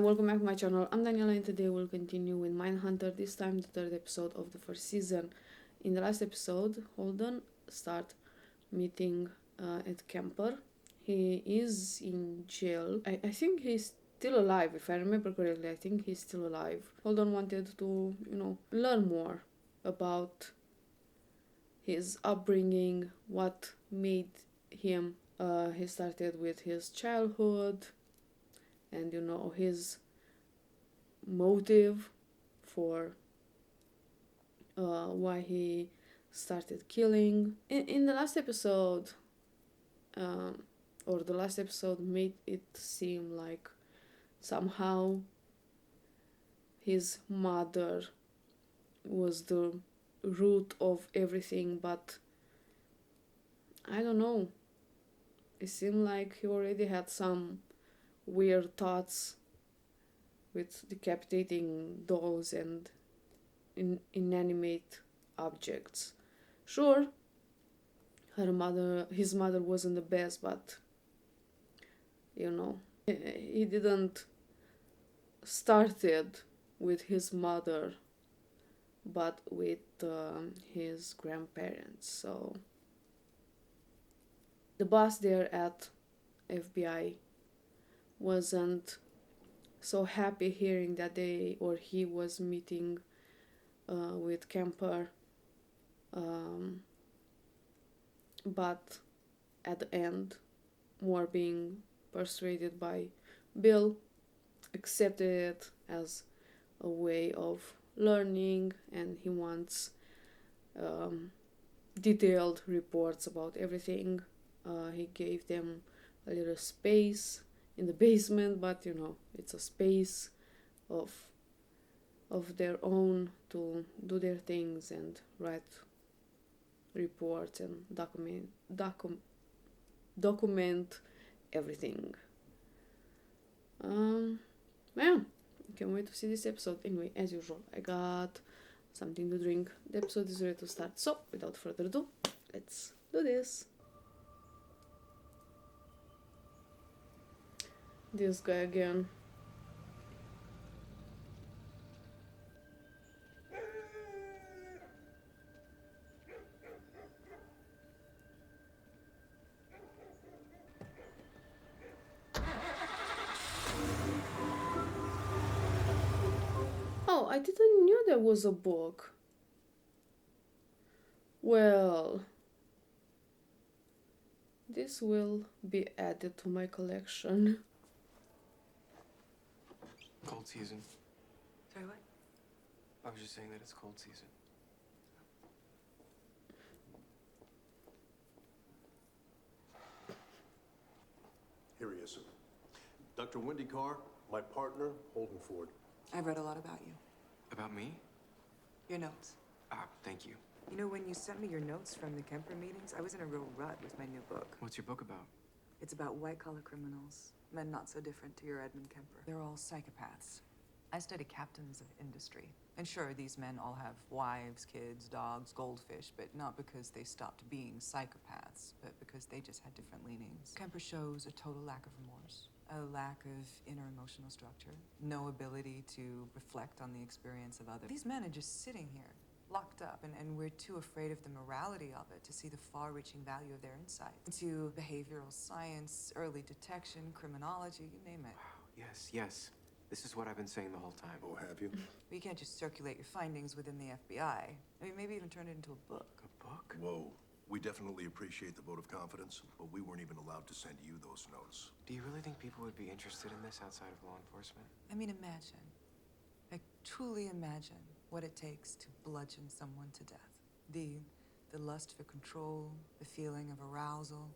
welcome back to my channel. I'm Daniela and today we'll continue with Mindhunter, this time the third episode of the first season. In the last episode, Holden start meeting at Kemper. He is in jail. I think he's still alive, if I remember correctly. I think he's still alive. Holden wanted to, learn more about his upbringing, what made him. He started with his childhood and his motive for why he started killing. In the last episode, or the last episode made it seem like somehow his mother was the root of everything, but I don't know. It seemed like he already had some weird thoughts with decapitating dolls and inanimate objects. Sure, his mother wasn't the best, but he didn't started with his mother, but with his grandparents. So the boss there at FBI wasn't so happy hearing that he was meeting with Kemper, but at the end, more being persuaded by Bill, accepted it as a way of learning, and he wants detailed reports about everything. He gave them a little space in the basement, but it's a space of their own to do their things and write reports and document everything. Yeah, can't wait to see this episode. Anyway, as usual, I got something to drink. The episode is ready to start, so without further ado, let's do this. This guy again. Oh, I didn't knew there was a book. Well, this will be added to my collection. Cold season. Sorry, what? I was just saying that it's cold season. Here he is, sir. Dr. Wendy Carr, my partner, Holden Ford. I've read a lot about you. About me? Your notes. Thank you. You know, when you sent me your notes from the Kemper meetings, I was in a real rut with my new book. What's your book about? It's about white-collar criminals, men not so different to your Edmund Kemper. They're all psychopaths. I study captains of industry. And sure, these men all have wives, kids, dogs, goldfish, but not because they stopped being psychopaths, but because they just had different leanings. Kemper shows a total lack of remorse, a lack of inner emotional structure, no ability to reflect on the experience of others. These men are just sitting here, locked up, and we're too afraid of the morality of it to see the far-reaching value of their insight. Into behavioral science, early detection, criminology, you name it. Wow, yes. This is what I've been saying the whole time. Oh, have you? But you can't just circulate your findings within the FBI. I mean, maybe even turn it into a book. A book? Whoa. We definitely appreciate the vote of confidence, but we weren't even allowed to send you those notes. Do you really think people would be interested in this outside of law enforcement? I mean, imagine. Like, truly imagine what it takes to bludgeon someone to death. The lust for control, the feeling of arousal,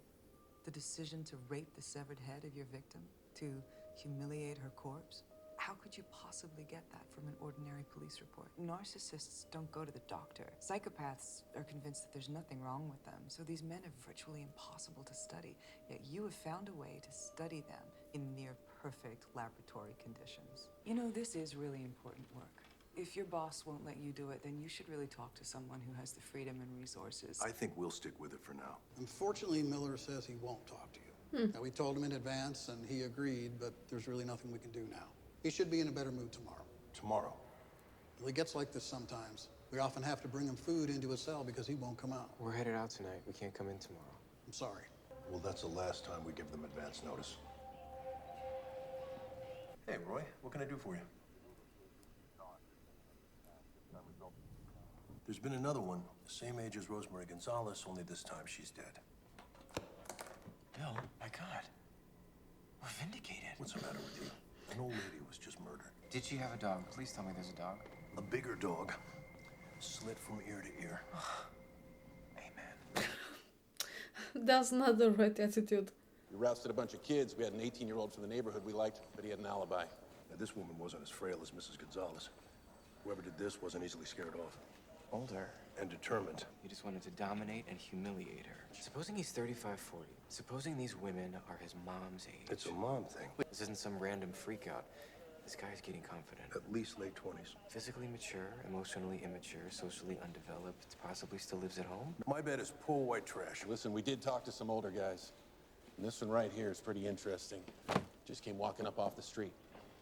the decision to rape the severed head of your victim, to humiliate her corpse. How could you possibly get that from an ordinary police report? Narcissists don't go to the doctor. Psychopaths are convinced that there's nothing wrong with them, so these men are virtually impossible to study. Yet you have found a way to study them in near-perfect laboratory conditions. You know, this is really important work. If your boss won't let you do it, then you should really talk to someone who has the freedom and resources. I think we'll stick with it for now. Unfortunately, Miller says he won't talk to you. Now, we told him in advance, and he agreed, but there's really nothing we can do now. He should be in a better mood tomorrow. Tomorrow. Well, he gets like this sometimes. We often have to bring him food into his cell because he won't come out. We're headed out tonight. We can't come in tomorrow. I'm sorry. Well, that's the last time we give them advance notice. Hey, Roy, what can I do for you? There's been another one, the same age as Rosemary Gonzalez, only this time she's dead. Bill, my God. We're vindicated. What's the matter with you? An old lady was just murdered. Did she have a dog? Please tell me there's a dog. A bigger dog, slit from ear to ear. Amen. That's not the right attitude. We rousted a bunch of kids. We had an 18-year-old from the neighborhood we liked, but he had an alibi. Now, this woman wasn't as frail as Mrs. Gonzalez. Whoever did this wasn't easily scared off. Older. And determined. He just wanted to dominate and humiliate her. Supposing he's 35, 40. Supposing these women are his mom's age. It's a mom thing. This isn't some random freak out. This guy's getting confident. At least late 20s. Physically mature, emotionally immature, socially undeveloped, possibly still lives at home. My bet is poor white trash. Listen, we did talk to some older guys. And this one right here is pretty interesting. Just came walking up off the street.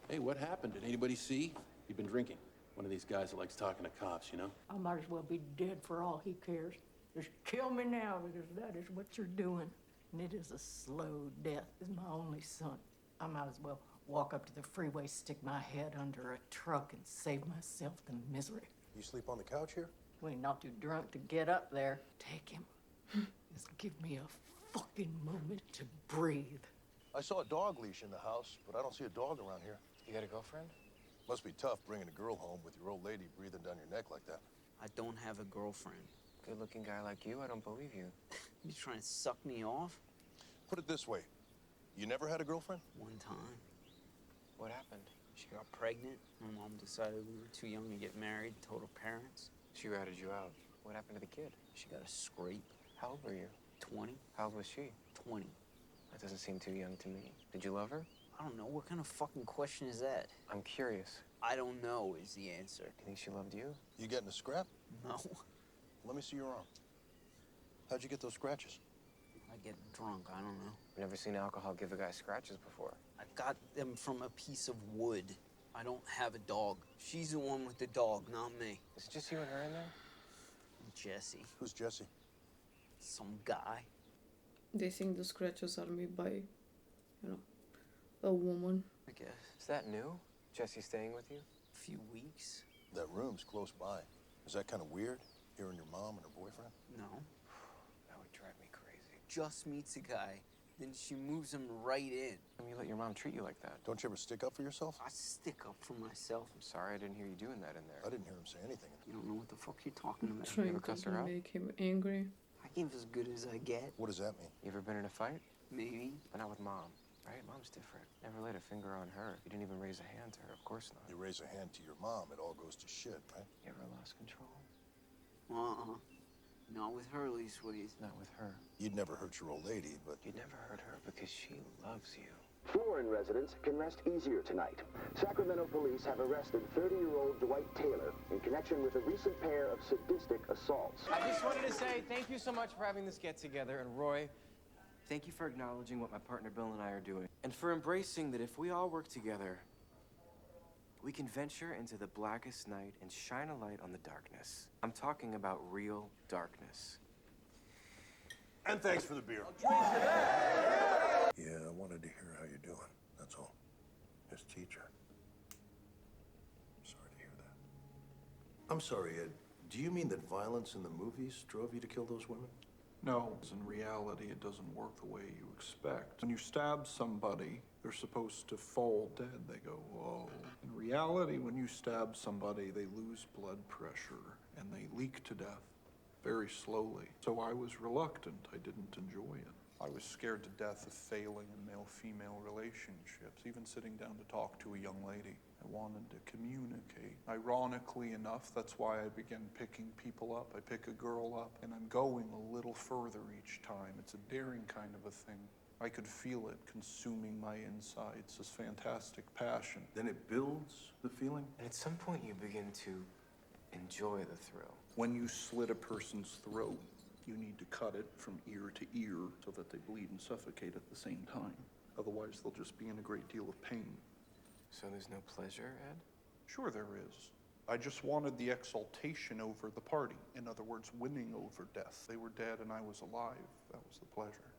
Hey, what happened? Did anybody see? He'd been drinking. One of these guys that likes talking to cops, you know? I might as well be dead for all he cares. Just kill me now, because that is what you're doing. And it is a slow death. It's my only son. I might as well walk up to the freeway, stick my head under a truck, and save myself the misery. You sleep on the couch here? We ain't not too drunk to get up there. Take him. Just give me a fucking moment to breathe. I saw a dog leash in the house, but I don't see a dog around here. You got a girlfriend? Must be tough bringing a girl home with your old lady breathing down your neck like that. I don't have a girlfriend. Good-looking guy like you, I don't believe you. You trying to suck me off? Put it this way. You never had a girlfriend? One time. What happened? She got pregnant. My mom decided we were too young to get married, told her parents. She ratted you out. What happened to the kid? She got a scrape. How old were you? 20? How old was she? 20. That doesn't seem too young to me. Did you love her? I don't know. What kind of fucking question is that? I'm curious. I don't know is the answer. You think she loved you? You getting a scrap? No. Let me see your arm. How'd you get those scratches? I get drunk. I don't know. I've never seen alcohol give a guy scratches before. I got them from a piece of wood. I don't have a dog. She's the one with the dog, not me. Is it just you and her in there? Jesse. Who's Jesse? Some guy. They think the scratches are made by, a woman. I guess. Is that new? Jesse staying with you? A few weeks. That room's close by. Is that kind of weird, hearing your mom and her boyfriend? No. That would drive me crazy. Just meets a guy, then she moves him right in. I mean, you let your mom treat you like that. Don't you ever stick up for yourself? I stick up for myself. I'm sorry, I didn't hear you doing that in there. I didn't hear him say anything. You don't know what the fuck you're talking about. You Trying ever cuss her to out? make him angry. I give as good as I get. What does that mean? You ever been in a fight? Maybe. But not with mom, right? Mom's different. Never laid a finger on her. You didn't even raise a hand to her. Of course not. You raise a hand to your mom, it all goes to shit, right? You ever lost control? Not with her, Leastways. Not with her. You'd never hurt your old lady, but You'd never hurt her because she loves you. Flooring residents can rest easier tonight. Sacramento police have arrested 30-year-old Dwight Taylor in connection with a recent pair of sadistic assaults. I just wanted to say thank you so much for having this get-together. And Roy, thank you for acknowledging what my partner Bill and I are doing. And for embracing that if we all work together, we can venture into the blackest night and shine a light on the darkness. I'm talking about real darkness. And thanks for the beer. Yeah, I wanted to hear how you're doing. That's all. His teacher. Sorry to hear that. I'm sorry, Ed. Do you mean that violence in the movies drove you to kill those women? No, in reality, it doesn't work the way you expect. When you stab somebody, they're supposed to fall dead. They go, whoa. In reality, when you stab somebody, they lose blood pressure and they leak to death very slowly. So I was reluctant. I didn't enjoy it. I was scared to death of failing in male-female relationships, even sitting down to talk to a young lady. I wanted to communicate. Ironically enough, that's why I began picking people up. I pick a girl up, and I'm going a little further each time. It's a daring kind of a thing. I could feel it consuming my insides, this fantastic passion. Then it builds the feeling? And at some point you begin to enjoy the thrill. When you slit a person's throat, you need to cut it from ear to ear so that they bleed and suffocate at the same time. Otherwise, they'll just be in a great deal of pain. So there's no pleasure, Ed? Sure there is. I just wanted the exaltation over the party. In other words, winning over death. They were dead and I was alive. That was the pleasure.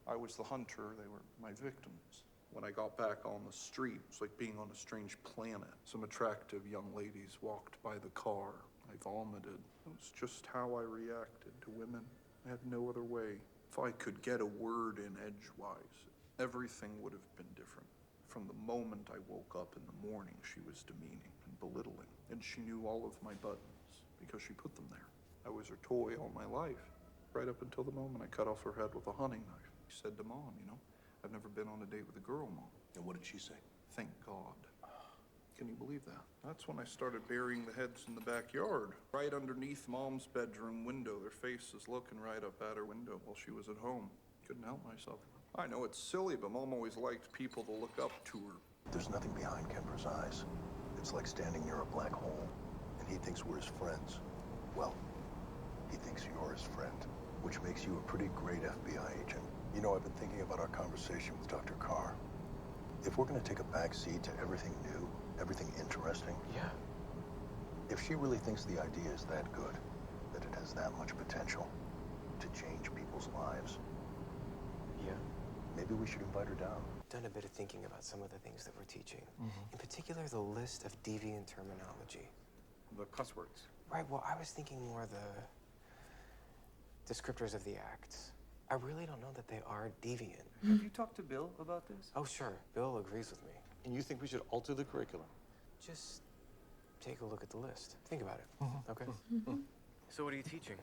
I was the hunter, they were my victims. When I got back on the street, it was like being on a strange planet. Some attractive young ladies walked by the car. I vomited. It was just how I reacted to women. I had no other way. If I could get a word in edgewise, everything would have been different. From the moment I woke up in the morning, she was demeaning and belittling, and she knew all of my buttons because she put them there. I was her toy all my life, right up until the moment I cut off her head with a hunting knife. She said to Mom, you know, I've never been on a date with a girl, Mom. And what did she say? Thank God. Can you believe that? That's when I started burying the heads in the backyard, right underneath Mom's bedroom window. Their faces looking right up at her window while she was at home. Couldn't help myself. I know it's silly, but Mom always liked people to look up to her. There's nothing behind Kemper's eyes. It's like standing near a black hole, and he thinks we're his friends. Well, he thinks you're his friend, which makes you a pretty great FBI agent. You know, I've been thinking about our conversation with Dr. Carr. If we're going to take a back seat to everything new, everything interesting, Yeah. if she really thinks the idea is that good, that it has that much potential to change people's lives, Yeah. maybe we should invite her down. Done a bit of thinking about some of the things that we're teaching. In particular, the list of deviant terminology. The cuss words. Right, well, I was thinking more the descriptors of the acts. I really don't know that they are deviant. Have you talked to Bill about this? Oh, sure. Bill agrees with me. And you think we should alter the curriculum? Just take a look at the list. Think about it. Okay? So what are you teaching?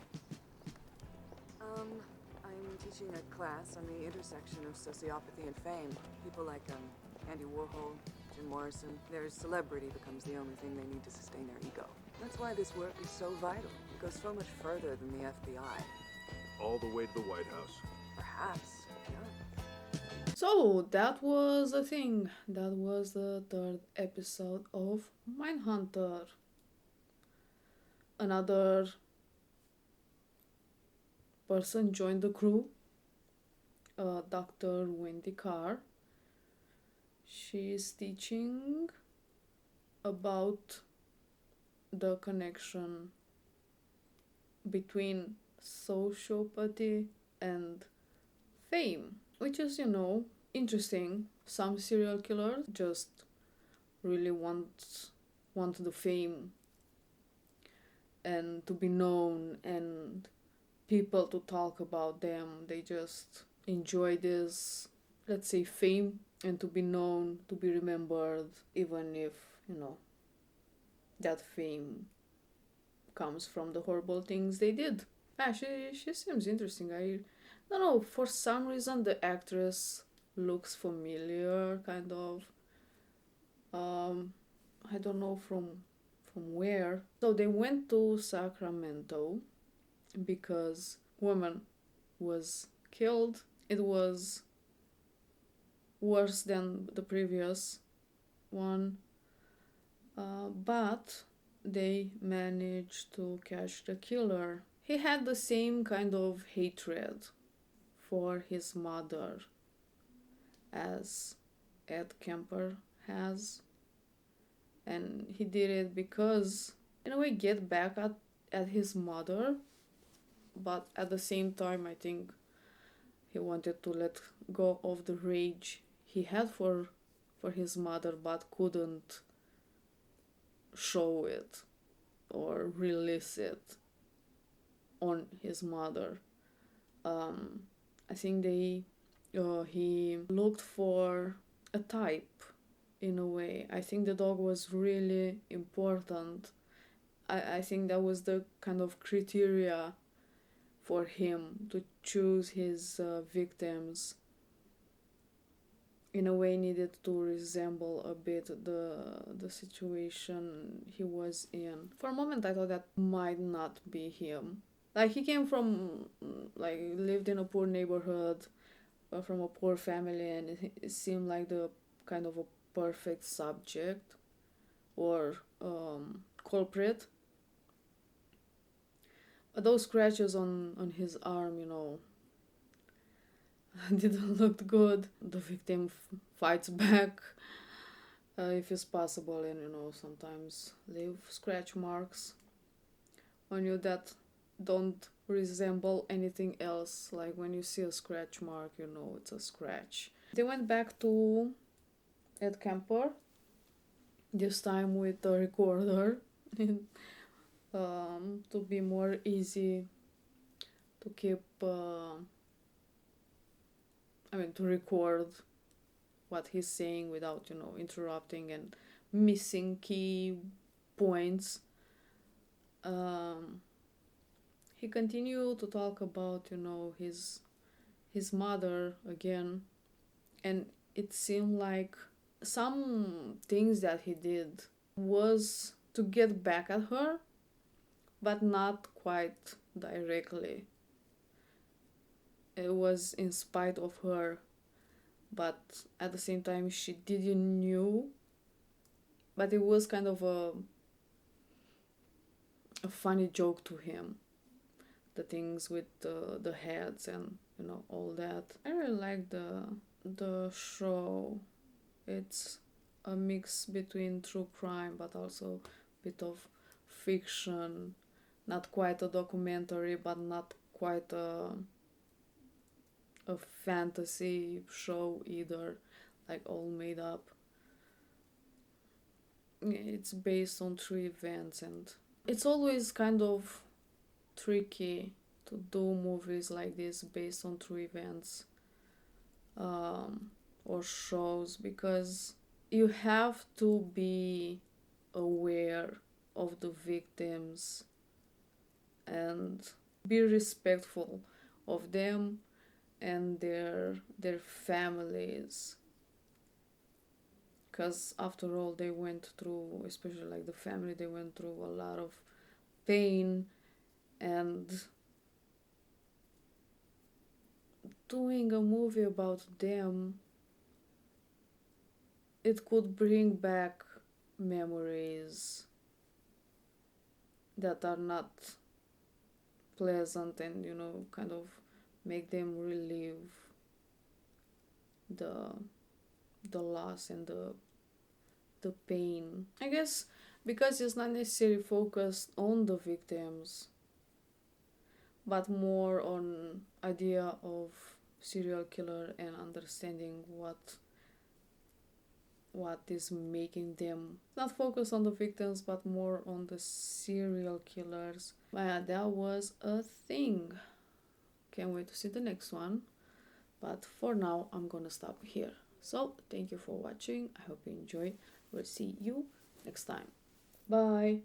I'm teaching a class on the intersection of sociopathy and fame. People like Andy Warhol, Jim Morrison. Their celebrity becomes the only thing they need to sustain their ego. That's why this work is so vital. It goes so much further than the FBI. All the way to the White House. Perhaps, yeah. So that was the thing. That was the third episode of Mindhunter. Another person joined the crew, Dr. Wendy Carr. She's teaching about the connection between sociopathy and fame, which is, you know, interesting. Some serial killers just really want the fame and to be known and people to talk about them. They just enjoy this, let's say, fame and to be known, to be remembered, even if, you know, that fame comes from the horrible things they did. She seems interesting. I don't know, for some reason the actress looks familiar, kind of. I don't know from where. So they went to Sacramento because woman was killed. It was worse than the previous one, but they managed to catch the killer. He had the same kind of hatred for his mother as Ed Kemper has, and he did it because, in a way, get back at his mother, but at the same time I think he wanted to let go of the rage he had for his mother but couldn't show it or release it on his mother. I think he looked for a type in a way. I think the dog was really important. I think that was the kind of criteria for him to choose his victims. In a way, needed to resemble a bit the situation he was in. For a moment, I thought that might not be him. Like, he came from, like, lived in a poor neighborhood, from a poor family, and it seemed like the kind of a perfect subject or culprit. But those scratches on his arm, you know, didn't look good. The victim fights back if it's possible, and sometimes leave scratch marks on you that don't resemble anything else. Like when you see a scratch mark, it's a scratch. They went back to Ed Kemper, this time with a recorder, to be more easy to keep, to record what he's saying without, interrupting and missing key points. He continued to talk about, his mother again, and it seemed like some things that he did was to get back at her, but not quite directly. It was in spite of her, but at the same time she didn't knew. But it was kind of a funny joke to him, the things with the heads and all that. I really like the show. It's a mix between true crime but also a bit of fiction. Not quite a documentary, but not quite a fantasy show either, like all made up. It's based on true events, and it's always kind of tricky to do movies like this based on true events, or shows, because you have to be aware of the victims and be respectful of them and their families, because after all they went through, especially like the family, they went through a lot of pain, and doing a movie about them, it could bring back memories that are not pleasant, and kind of make them relive the loss and the pain. I guess because it's not necessarily focused on the victims, but more on idea of serial killer and understanding what is making them not focus on the victims but more on the serial killers. That was a thing. Can't wait to see the next one, but for now I'm gonna stop here. So thank you for watching. I hope you enjoyed. We'll see you next time. Bye.